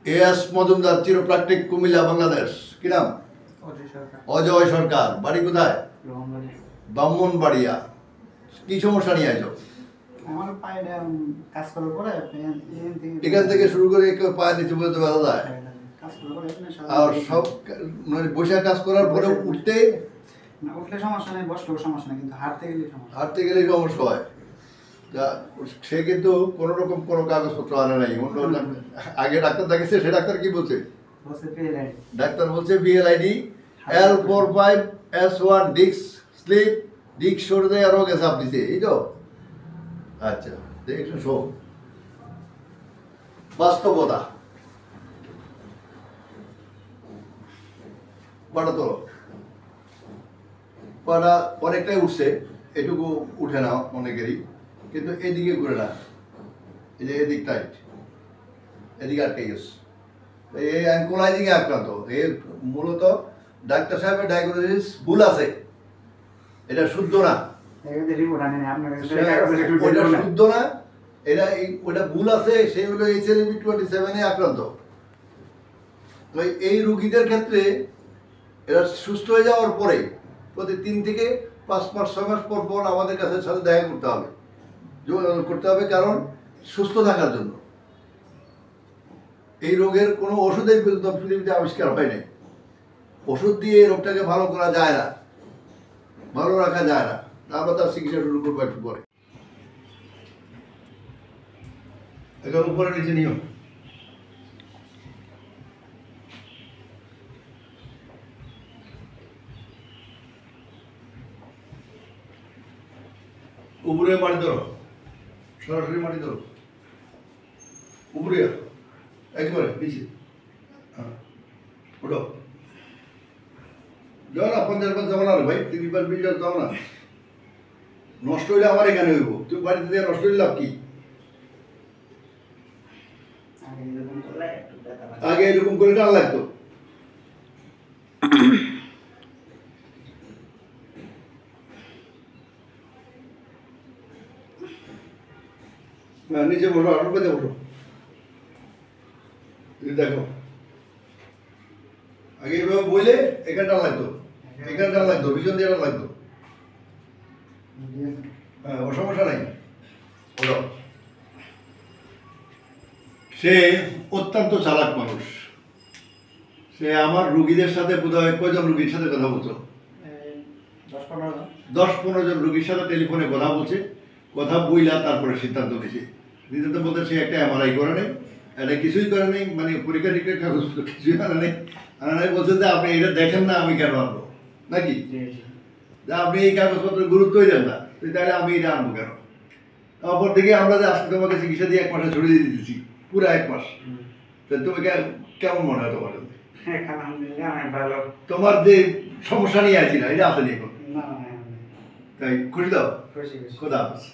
S Majumdar, চিরপ্রাকৃতিক, Comilla, Bangladesh. কি নাম? অজয় সরকার। বাড়ি কোথায়? ব্রাহ্মণবাড়িয়া। কি সমস্যা নিয়ে আইছো? আমার পায়েটা কাজ করার পরে এখান থেকে শুরু করে পায়ের নিচে পর্যন্ত ব্যথা যায়, কাজ করার পরে আর সব মানে বসে কাজ করার পরে উঠতে উঠলে সমস্যা নেই, বসলেও সমস্যা নেই, কিন্তু হাঁটতে গেলে সমস্যা। হাঁটতে গেলেই সমস্যা হয়। সে কিন্তু কোনো রকম কোনো কাগজপত্র আনে নাই। অন্য আগে ডাক্তার দেখেছে, সে ডাক্তার কি বলছে? ডাক্তার বলছে বিএলআইডি L45S1 ডিস্ক স্লিপ, ডিস্ক সরে দেয় আর রোগে চাপ দিছে, এই তো। আচ্ছা, দেখুন শোক বাস্তবতা। পাটা তো পাটা অনেকটাই উঠছে, এটুকু উঠে না অনেকেরই, কিন্তু এদিকে ঘুরে না, এই যে এদিক টাইট, এদিকে আটকে গেছে। এই অ্যাঙ্কোলাইজিং এ আক্রান্ত। এর মূলত ডাক্তার সাহেবের ডায়াগনোসিস ভুল আছে, এটা শুদ্ধ না, ওইটা শুদ্ধ না, এটা ওইটা ভুল আছে। সে হলো HLB27 এ আক্রান্ত। তো এই রোগীদের ক্ষেত্রে এরা সুস্থ হয়ে যাওয়ার পরে প্রতি 3 থেকে 5 মাস 6 মাস পর পর আমাদের কাছে সাথে দেখা করতে হবে, কারণ সুস্থ থাকার জন্য। এই রোগের কোনো ওষুধের পর্যন্ত পৃথিবীতে আবিষ্কার হয় নাই। ওষুধ দিয়ে এই রোগটাকে ভালো করা যায় না, ভালো রাখা যায় না। আমরা তার চিকিৎসা শুরু করবো একটু পরে। এখন উপরে নিচে নিও। উপরে মাটি ধরো, সরাসরি মাটি ধরো, উপরে একবারে নিচে। হ্যাঁ, ওঠো। যাও না, 50 যাবো না রে ভাই, 30-20 যাও না। নষ্ট হইলে আমার এখানে হইব, তুমি বাড়িতে দিয়ে নষ্ট হইলে লাভ কি? আগে এরকম করে টান লাগতো। নিচে বসো, আরো পেতে বসো। দেখো, আগে এইভাবে বইলে এখানে টান লাগতো, এখানে টান লাগতো, পিছন দিয়ে টান লাগতো। হ্যাঁ, ও সমস্যা নাই। বলো, সে অত্যন্ত চালাক মানুষ। সে আমার রুগীদের সাথে বোধহয় কয়জন রুগীর সাথে কথা বলছো? 10-15 জন রুগীর সাথে টেলিফোনে কথা বলছে। কথা বইলা তারপরে সিদ্ধান্ত নিয়েছে। সিদ্ধান্ত বলতে সে একটা MRI করে নেই, এটা কিছুই করে নেই, মানে পরীক্ষা নিরীক্ষার কাগজ কিছুই আনা নেই। বলছে যে আপনি এটা দেখেন না, আমি কেন আনবো নাকি? যে আপনি এই কাগজপত্র গুরুত্বই দেন না, তাহলে আমি এটা আনবো কেন? অপর দিকে আমরা যে আজকে তোমাকে চিকিৎসা দিয়ে 1 মাসে ছড়িয়ে দিয়ে দিচ্ছি, পুরো 1 মাস। তুমি কেমন মনে হয় তোমার? তোমার যে সমস্যা নিয়ে আছি না, এটা আসেনি এখন, তাই খুশি দাও। খোদা হাফেজ।